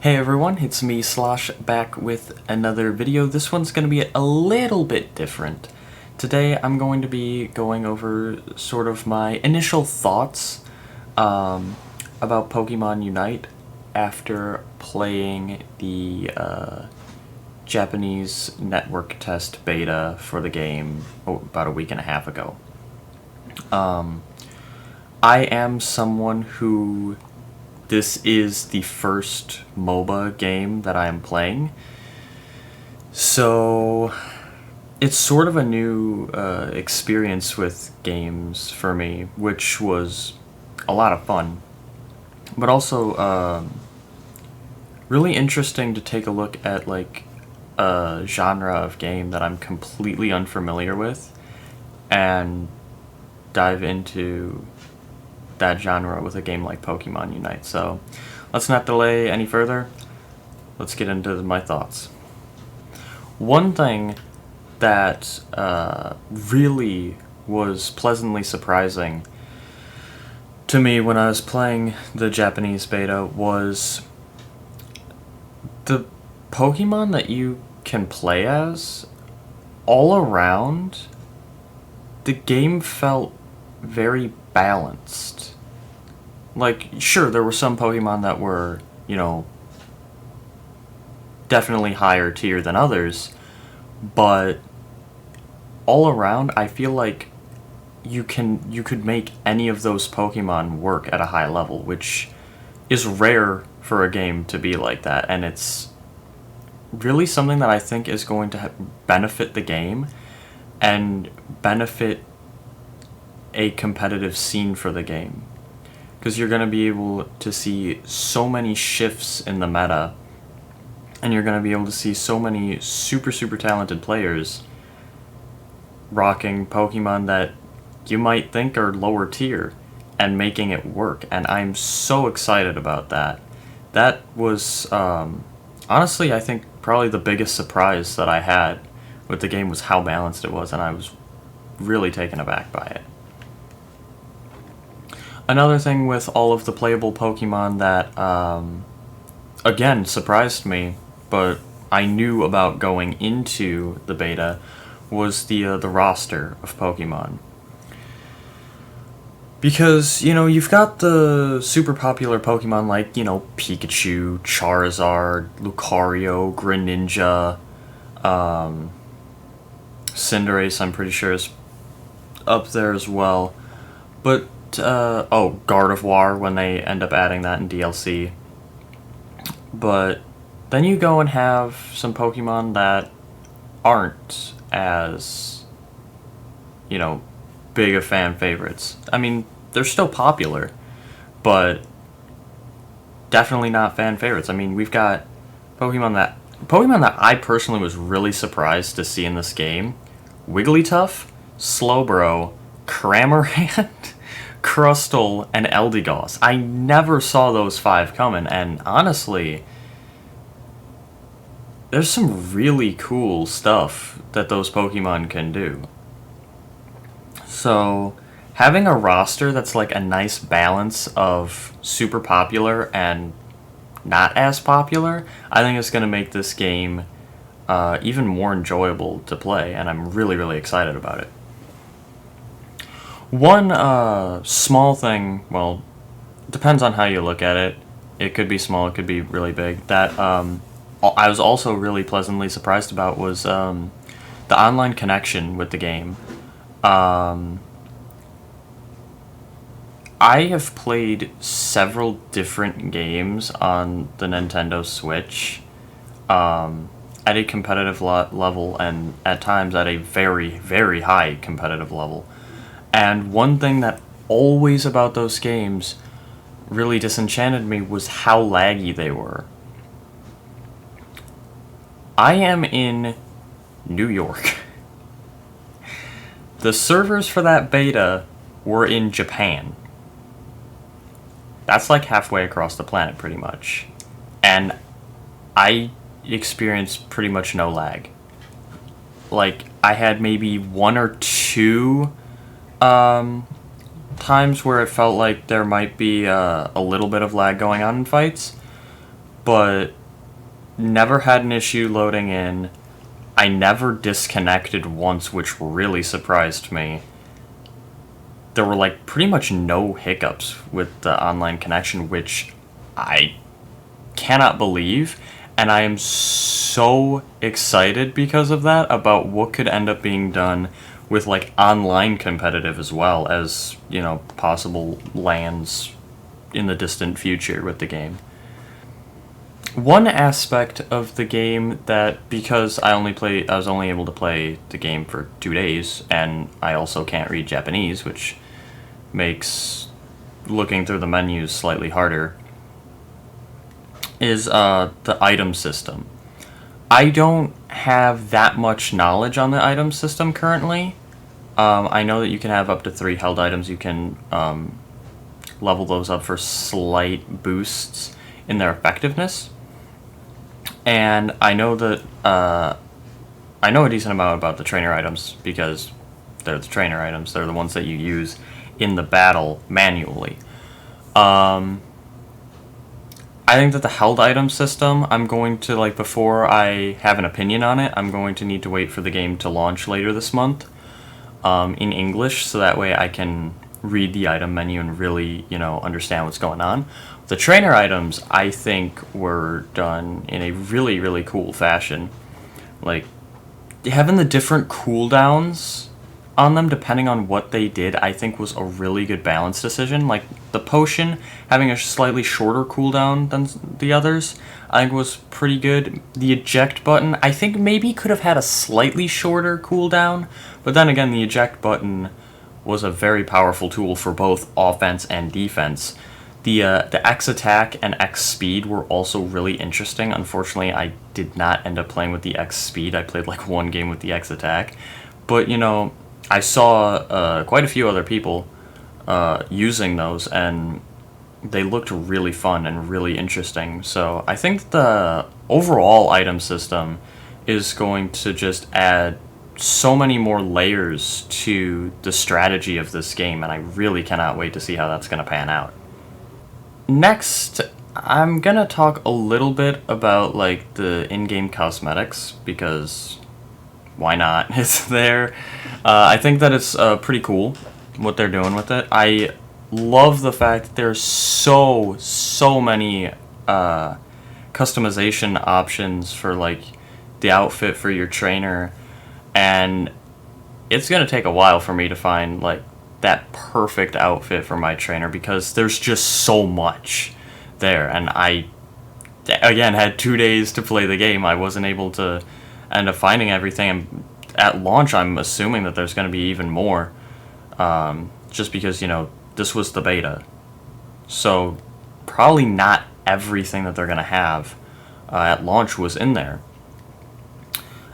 Hey everyone, it's me Slosh back with another video. This one's going to be a little bit different. Today I'm going to be going over sort of my initial thoughts about Pokemon Unite after playing the Japanese network test beta for the game about a week and a half ago. I am someone who this is the first MOBA game that I am playing, so it's sort of a new experience with games for me, which was a lot of fun, but also really interesting to take a look at like a genre of game that I'm completely unfamiliar with and dive into that genre with a game like Pokemon Unite. So let's not delay any further. Let's get into my thoughts. One thing that really was pleasantly surprising to me when I was playing the Japanese beta was the Pokemon that you can play as. All around, the game felt very balanced. Like, sure, there were some Pokemon that were, definitely higher tier than others, but all around, I feel like you could make any of those Pokemon work at a high level, which is rare for a game to be like that, and it's really something that I think is going to benefit the game and benefit a competitive scene for the game, because you're going to be able to see so many shifts in the meta, and you're going to be able to see so many super talented players rocking Pokemon that you might think are lower tier and making it work, and I'm so excited about that. That was honestly, I think probably the biggest surprise that I had with the game was how balanced it was, and I was really taken aback by it. Another thing with all of the playable Pokemon that, again, surprised me, but I knew about going into the beta, was the roster of Pokemon. Because, you've got the super popular Pokemon like, Pikachu, Charizard, Lucario, Greninja, Cinderace, I'm pretty sure is up there as well. But Gardevoir when they end up adding that in DLC. But then you go and have some Pokemon that aren't as, big of fan favorites. I mean, they're still popular, but definitely not fan favorites. I mean, we've got Pokemon that I personally was really surprised to see in this game: Wigglytuff, Slowbro, Cramorant, Crustle, and Eldegoss. I never saw those 5 coming, and honestly, there's some really cool stuff that those Pokemon can do. So, having a roster that's like a nice balance of super popular and not as popular, I think is going to make this game even more enjoyable to play, and I'm really excited about it. One small thing, well, depends on how you look at it. It could be small, it could be really big. That I was also really pleasantly surprised about was the online connection with the game. I have played several different games on the Nintendo Switch at a competitive level, and at times at a very high competitive level. And one thing that always about those games really disenchanted me was how laggy they were. I am in New York. The servers for that beta were in Japan. That's like halfway across the planet, pretty much. And I experienced pretty much no lag. Like, I had maybe 1 or 2 times where it felt like there might be a little bit of lag going on in fights, but never had an issue loading in. I never disconnected once, which really surprised me. There were like pretty much no hiccups with the online connection, which I cannot believe. And I am so excited because of that about what could end up being done with like online competitive as well as, possible lands in the distant future with the game. One aspect of the game that, because I was only able to play the game for 2 days, and I also can't read Japanese, which makes looking through the menus slightly harder, is the item system. I don't have that much knowledge on the item system currently. I know that you can have up to 3 held items. You can level those up for slight boosts in their effectiveness. And I know that I know a decent amount about the trainer items because they're the trainer items. They're the ones that you use in the battle manually. I think that the held item system, I'm going to, before I have an opinion on it, I'm going to need to wait for the game to launch later this month in English, so that way I can read the item menu and really, understand what's going on. The trainer items, I think, were done in a really, really cool fashion. Like, having the different cooldowns on them, depending on what they did, I think was a really good balance decision. Like, the potion having a slightly shorter cooldown than the others, I think was pretty good. The eject button, I think maybe could have had a slightly shorter cooldown, but then again, the eject button was a very powerful tool for both offense and defense. The X attack and X speed were also really interesting. Unfortunately, I did not end up playing with the X speed. I played like one game with the X attack. But, I saw quite a few other people using those, and they looked really fun and really interesting. So I think the overall item system is going to just add so many more layers to the strategy of this game, and I really cannot wait to see how that's going to pan out. Next, I'm going to talk a little bit about the in-game cosmetics, because why not? It's there. I think that it's pretty cool what they're doing with it. I love the fact that there's so many customization options for the outfit for your trainer, and it's gonna take a while for me to find that perfect outfit for my trainer, because there's just so much there, and I again had 2 days to play the game. I wasn't able to end up finding everything, and at launch I'm assuming that there's going to be even more, just because this was the beta, so probably not everything that they're going to have at launch was in there.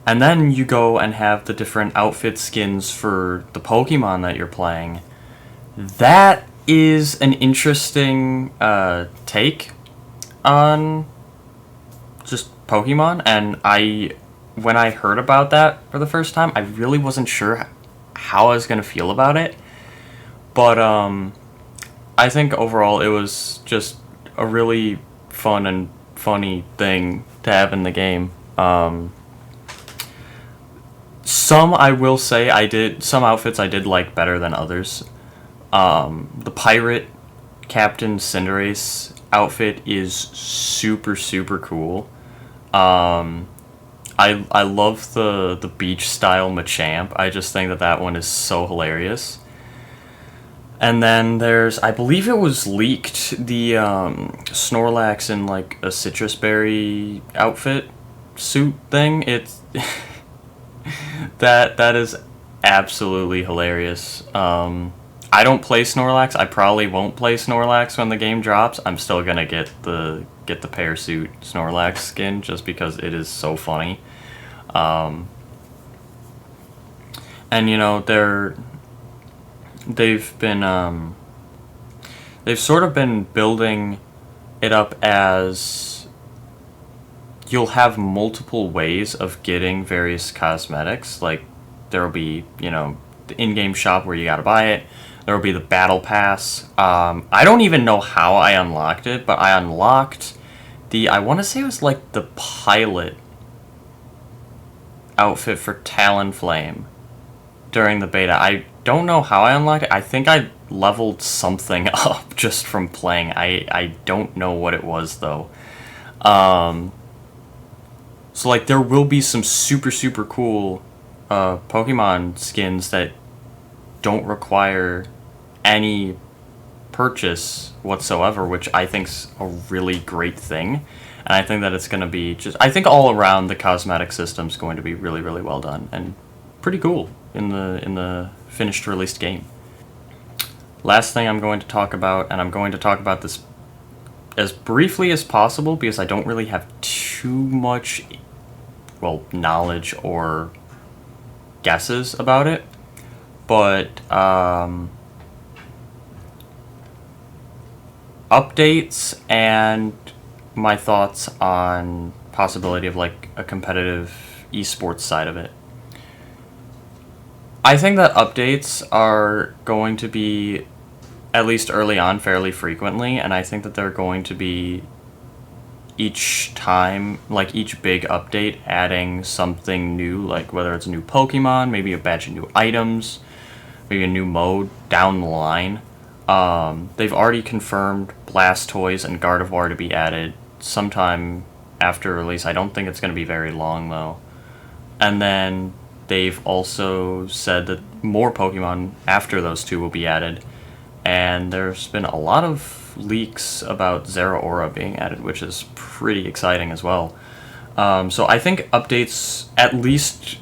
And then you go and have the different outfit skins for the Pokemon that you're playing. That is an interesting take on just Pokemon, and when I heard about that for the first time, I really wasn't sure how I was going to feel about it. But I think overall it was just a really fun and funny thing to have in the game. Some, I will say, some outfits I did like better than others. The Pirate Captain Cinderace outfit is super, super cool. I love the beach style Machamp. I just think that one is so hilarious. And then there's, I believe it was leaked, the Snorlax in a citrus berry outfit suit thing. It's that is absolutely hilarious. I don't play Snorlax. I probably won't play Snorlax when the game drops. I'm still gonna get the Parasuit Snorlax skin just because it is so funny. And they've sort of been building it up as you'll have multiple ways of getting various cosmetics. There will be, the in-game shop where you gotta buy it. There will be the battle pass. I don't even know how I unlocked it, but I unlocked I want to say it was like the pilot outfit for Talonflame during the beta. I don't know how I unlocked it. I think I leveled something up just from playing. I don't know what it was, though. So, like, there will be some super, super cool Pokemon skins that don't require any purchase whatsoever, which I think's a really great thing. And I think that it's going to be I think all around the cosmetic system's going to be really, really well done and pretty cool in the finished released game. Last thing I'm going to talk about, and I'm going to talk about this as briefly as possible because I don't really have too much, well, knowledge or guesses about it. But updates and my thoughts on possibility of like a competitive esports side of it. I think that updates are going to be, at least early on, fairly frequently, and I think that they're going to be each time, like each big update, adding something new, like whether it's a new Pokemon, maybe a batch of new items, maybe a new mode down the line. They've already confirmed Blastoise and Gardevoir to be added sometime after release. I don't think it's going to be very long, though. And then they've also said that more Pokemon after those two will be added. And there's been a lot of leaks about Zeraora being added, which is pretty exciting as well. So I think updates, at least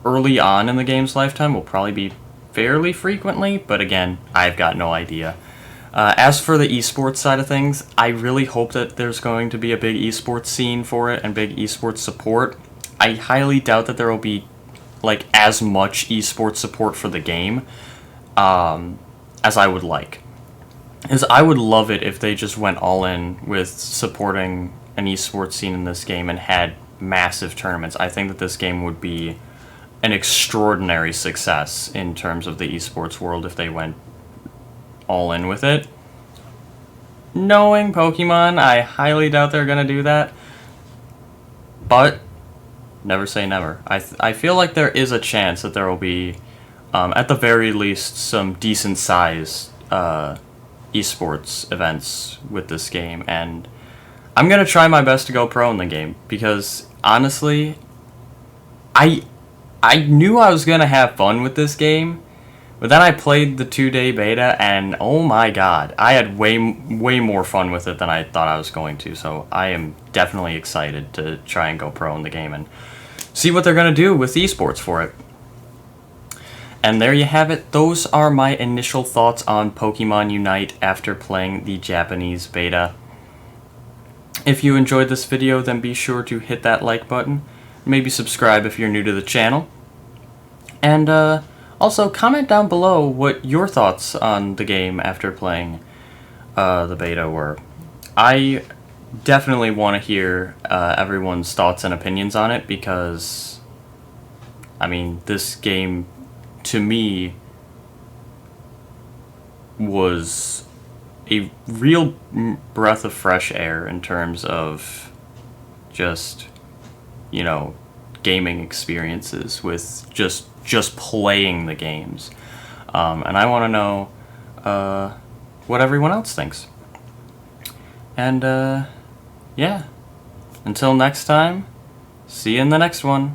early on in the game's lifetime, will probably be fairly frequently, but again, I've got no idea. As for the esports side of things, I really hope that there's going to be a big esports scene for it and big esports support. I highly doubt that there will be like as much esports support for the game as I would like. As I would love it if they just went all in with supporting an esports scene in this game and had massive tournaments. I think that this game would be an extraordinary success in terms of the esports world if they went all in with it. Knowing Pokemon, I highly doubt they're going to do that. But never say never. I feel like there is a chance that there will be, at the very least, some decent-sized esports events with this game. And I'm going to try my best to go pro in the game because, honestly, I knew I was going to have fun with this game, but then I played the 2-day beta, and oh my god, I had way more fun with it than I thought I was going to, so I am definitely excited to try and go pro in the game and see what they're going to do with esports for it. And there you have it. Those are my initial thoughts on Pokemon Unite after playing the Japanese beta. If you enjoyed this video, then be sure to hit that like button. Maybe subscribe if you're new to the channel. And also comment down below what your thoughts on the game after playing the beta were. I definitely want to hear everyone's thoughts and opinions on it because, I mean, this game, to me, was a real breath of fresh air in terms of just, you know, gaming experiences with just playing the games. And I want to know what everyone else thinks. And, yeah. Until next time, see you in the next one.